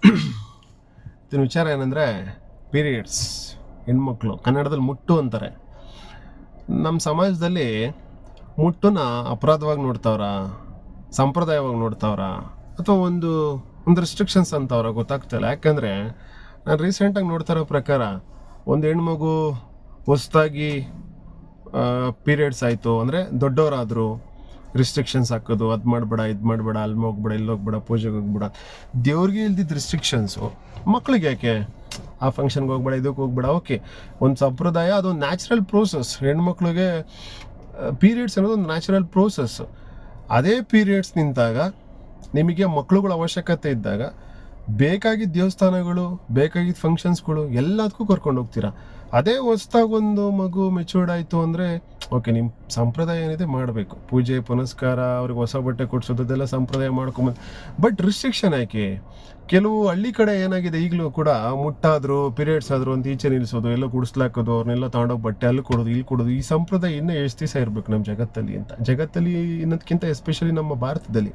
ಇದನ್ನ ವಿಚಾರ ಏನಂದರೆ ಪೀರಿಯಡ್ಸ್, ಹೆಣ್ಮಕ್ಳು ಕನ್ನಡದಲ್ಲಿ ಮುಟ್ಟು ಅಂತಾರೆ. ನಮ್ಮ ಸಮಾಜದಲ್ಲಿ ಮುಟ್ಟುನ ಅಪರಾಧವಾಗಿ ನೋಡ್ತಾವ್ರ, ಸಂಪ್ರದಾಯವಾಗಿ ನೋಡ್ತಾವ್ರ, ಅಥವಾ ಒಂದು ರೆಸ್ಟ್ರಿಕ್ಷನ್ಸ್ ಅಂತವ್ರ ಗೊತ್ತಾಗ್ತಿಲ್ಲ. ಯಾಕಂದರೆ ನಾನು ರೀಸೆಂಟಾಗಿ ನೋಡ್ತಾ ಇರೋ ಪ್ರಕಾರ ಒಂದು ಹೆಣ್ಮಗು ಹೊಸ್ದಾಗಿ ಪೀರಿಯಡ್ಸ್ ಆಯಿತು ಅಂದರೆ ದೊಡ್ಡವರಾದರು ರಿಸ್ಟ್ರಿಕ್ಷನ್ಸ್ ಹಾಕೋದು, ಅದು ಮಾಡಬೇಡ, ಇದು ಮಾಡಬೇಡ, ಅಲ್ಲಿ ಹೋಗ್ಬೇಡ, ಇಲ್ಲಿ ಹೋಗ್ಬೇಡ, ಪೂಜೆಗೆ ಹೋಗ್ಬೇಡ. ದೇವ್ರಿಗೆ ಇಲ್ದಿದ್ದ ರಿಸ್ಟ್ರಿಕ್ಷನ್ಸು ಮಕ್ಳಿಗೆ ಯಾಕೆ? ಆ ಫಂಕ್ಷನ್ಗೆ ಹೋಗ್ಬೇಡ, ಇದಕ್ಕೆ ಹೋಗ್ಬೇಡ. ಓಕೆ, ಒಂದು ಸಂಪ್ರದಾಯ, ಅದೊಂದು ನ್ಯಾಚುರಲ್ ಪ್ರೋಸೆಸ್. ಹೆಣ್ಮಕ್ಳಿಗೆ ಪೀರಿಯಡ್ಸ್ ಅನ್ನೋದು ಒಂದು ನ್ಯಾಚುರಲ್ ಪ್ರೋಸೆಸ್. ಅದೇ ಪೀರಿಯಡ್ಸ್ ನಿಂತಾಗ ನಿಮಗೆ ಮಕ್ಳುಗಳ ಅವಶ್ಯಕತೆ ಇದ್ದಾಗ ಬೇಕಾಗಿದ್ದ ದೇವಸ್ಥಾನಗಳು, ಬೇಕಾಗಿದ್ದ ಫಂಕ್ಷನ್ಸ್ಗಳು ಎಲ್ಲದಕ್ಕೂ ಕರ್ಕೊಂಡು ಹೋಗ್ತೀರಾ. ಅದೇ ಹೊಸ್ದಾಗೊಂದು ಮಗು ಮೆಚೂರ್ಡ್ ಆಯಿತು ಅಂದರೆ ಓಕೆ, ನಿಮ್ಮ ಸಂಪ್ರದಾಯ ಏನಿದೆ ಮಾಡಬೇಕು, ಪೂಜೆ ಪುನಸ್ಕಾರ, ಅವ್ರಿಗೆ ಹೊಸ ಬಟ್ಟೆ ಕೊಡಿಸೋದು, ಅದೆಲ್ಲ ಸಂಪ್ರದಾಯ ಮಾಡ್ಕೊಂಬಂದು. ಬಟ್ ರಿಸ್ಟ್ರಿಕ್ಷನ್ ಯಾಕೆ? ಕೆಲವು ಹಳ್ಳಿ ಕಡೆ ಏನಾಗಿದೆ ಈಗಲೂ ಕೂಡ, ಮುಟ್ಟಾದರೂ ಪೀರಿಯಡ್ಸ್ ಆದರೂ ಅಂತ ಈಚೆ ನಿಲ್ಲಿಸೋದು, ಎಲ್ಲ ಕುಡಿಸ್ಲಾಕೋದು, ಅವ್ರನ್ನೆಲ್ಲ ತಗೊಂಡೋಗಿ ಬಟ್ಟೆ ಅಲ್ಲಿ ಕೊಡೋದು, ಇಲ್ಲಿ ಕೊಡೋದು. ಈ ಸಂಪ್ರದಾಯ ಇನ್ನೂ ಎಷ್ಟು ದಿವಸ ಇರಬೇಕು ನಮ್ಮ ಜಗತ್ತಲ್ಲಿ ಅಂತ. ಜಗತ್ತಲ್ಲಿ ಇನ್ನದಕ್ಕಿಂತ ಎಸ್ಪೆಷಲಿ ನಮ್ಮ ಭಾರತದಲ್ಲಿ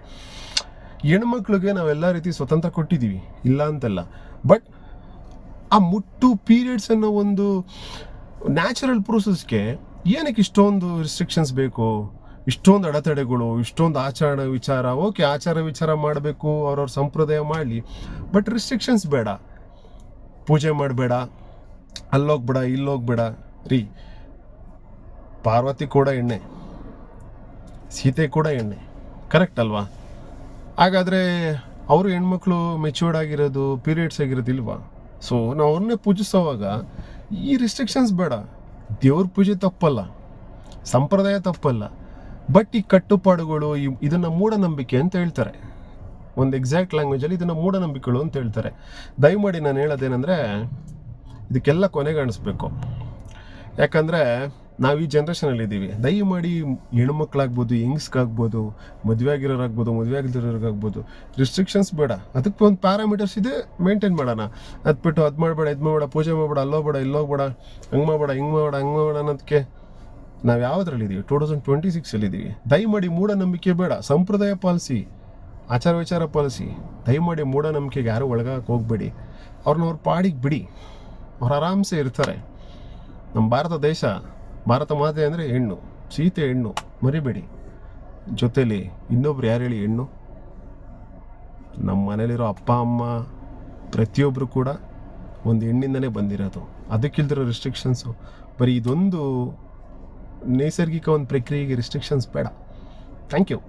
ಹೆಣ್ಮಕ್ಳಿಗೆ ನಾವೆಲ್ಲ ರೀತಿ ಸ್ವತಂತ್ರ ಕೊಟ್ಟಿದ್ದೀವಿ, ಇಲ್ಲ ಅಂತಲ್ಲ. ಬಟ್ ಆ ಮುಟ್ಟು ಪೀರಿಯಡ್ಸ್ ಅನ್ನೋ ಒಂದು ನ್ಯಾಚುರಲ್ ಪ್ರೋಸೆಸ್ಗೆ ಏನಕ್ಕೆ ಇಷ್ಟೊಂದು ರಿಸ್ಟ್ರಿಕ್ಷನ್ಸ್ ಬೇಕು? ಇಷ್ಟೊಂದು ಅಡೆತಡೆಗಳು, ಇಷ್ಟೊಂದು ಆಚಾರ ವಿಚಾರ. ಓಕೆ, ಆಚಾರ ವಿಚಾರ ಮಾಡಬೇಕು, ಅವ್ರವ್ರ ಸಂಪ್ರದಾಯ ಮಾಡಲಿ, ಬಟ್ ರಿಸ್ಟ್ರಿಕ್ಷನ್ಸ್ ಬೇಡ. ಪೂಜೆ ಮಾಡಬೇಡ, ಅಲ್ಲೋಗ್ಬೇಡ, ಇಲ್ಲೋಗ್ಬೇಡ. ರೀ, ಪಾರ್ವತಿ ಕೂಡ ಎಣ್ಣೆ, ಸೀತೆ ಕೂಡ ಎಣ್ಣೆ, ಕರೆಕ್ಟ್ ಅಲ್ವಾ? ಹಾಗಾದರೆ ಅವರು ಹೆಣ್ಮಕ್ಳು ಮೆಚ್ಯೂರ್ಡ್ ಆಗಿರೋದು, ಪೀರಿಯಡ್ಸ್ ಆಗಿರೋದು ಇಲ್ವಾ? ಸೊ ನಾವು ಅವ್ರನ್ನೇ ಪೂಜಿಸೋವಾಗ ಈ ರಿಸ್ಟ್ರಿಕ್ಷನ್ಸ್ ಬೇಡ. ದೇವ್ರ ಪೂಜೆ ತಪ್ಪಲ್ಲ, ಸಂಪ್ರದಾಯ ತಪ್ಪಲ್ಲ, ಬಟ್ ಈ ಕಟ್ಟುಪಾಡುಗಳು, ಇದನ್ನು ಮೂಢನಂಬಿಕೆ ಅಂತ ಹೇಳ್ತಾರೆ. ಒಂದು ಎಕ್ಸಾಕ್ಟ್ ಲ್ಯಾಂಗ್ವೇಜಲ್ಲಿ ಇದನ್ನು ಮೂಢನಂಬಿಕೆಗಳು ಅಂತ ಹೇಳ್ತಾರೆ. ದಯಮಾಡಿ ನಾನು ಹೇಳೋದೇನೆಂದರೆ, ಇದಕ್ಕೆಲ್ಲ ಕೊನೆಗಾಣಿಸ್ಬೇಕು. ಯಾಕಂದರೆ ನಾವು ಈ ಜನ್ರೇಷನಲ್ಲಿ ಇದ್ದೀವಿ. ದಯಮಾಡಿ ಹೆಣ್ಮಕ್ಳಾಗ್ಬೋದು, ಯಂಗ್ಸ್ಗಾಗ್ಬೋದು, ಮದುವೆ ಆಗಿರೋರಾಗ್ಬೋದು, ಮದುವೆ ಆಗಿರೋರಾಗ್ಬೋದು, ರಿಸ್ಟ್ರಿಕ್ಷನ್ಸ್ ಬೇಡ. ಅದಕ್ಕೆ ಒಂದು ಪ್ಯಾರಾಮೀಟರ್ಸ್ ಇದೆ, ಮೇಂಟೈನ್ ಮಾಡೋಣ. ಅದು ಬಿಟ್ಟು ಅದು ಮಾಡಬೇಡ, ಇದು ಮಾಡಬೇಡ, ಪೂಜೆ ಮಾಡಬೇಡ, ಅಲ್ಲೋಗ್ಬೇಡ, ಇಲ್ಲೋಗ್ಬೇಡ, ಹಂಗೆ ಮಾಡಬೇಡ, ಹಿಂಗೆ ಮಾಡಬೇಡ, ಹಂಗೆ ಮಾಡಬೇಡ ಅನ್ನೋದಕ್ಕೆ ನಾವು ಯಾವುದ್ರಲ್ಲಿದ್ದೀವಿ? 2026 ದಯಮಾಡಿ ಮೂಢನಂಬಿಕೆ ಬೇಡ, ಸಂಪ್ರದಾಯ ಪಾಲಿಸಿ, ಆಚಾರ ವಿಚಾರ ಪಾಲಿಸಿ. ದಯಮಾಡಿ ಮೂಢನಂಬಿಕೆಗೆ ಯಾರು ಒಳಗಾಗಕ್ಕೆ ಹೋಗಬೇಡಿ. ಅವ್ರ ಪಾಡಿಗೆ ಬಿಡಿ, ಅವ್ರು ಆರಾಮ್ಸೆ ಇರ್ತಾರೆ. ನಮ್ಮ ಭಾರತ ದೇಶ, ಭಾರತ ಮಾತೆ ಅಂದರೆ ಹೆಣ್ಣು, ಸೀತೆ ಹೆಣ್ಣು, ಮರಿಬೇಡಿ. ಜೊತೇಲಿ ಇನ್ನೊಬ್ರು ಯಾರು ಹೇಳಿ ಹೆಣ್ಣು? ನಮ್ಮ ಮನೇಲಿರೋ ಅಪ್ಪ ಅಮ್ಮ ಪ್ರತಿಯೊಬ್ಬರು ಕೂಡ ಒಂದು ಹೆಣ್ಣಿಂದನೇ ಬಂದಿರೋದು. ಅದಕ್ಕಿಲ್ದಿರೋ ರಿಸ್ಟ್ರಿಕ್ಷನ್ಸು, ಬರೀ ಇದೊಂದು ನೈಸರ್ಗಿಕ ಒಂದು ಪ್ರಕ್ರಿಯೆಗೆ ರಿಸ್ಟ್ರಿಕ್ಷನ್ಸ್ ಬೇಡ. Thank you.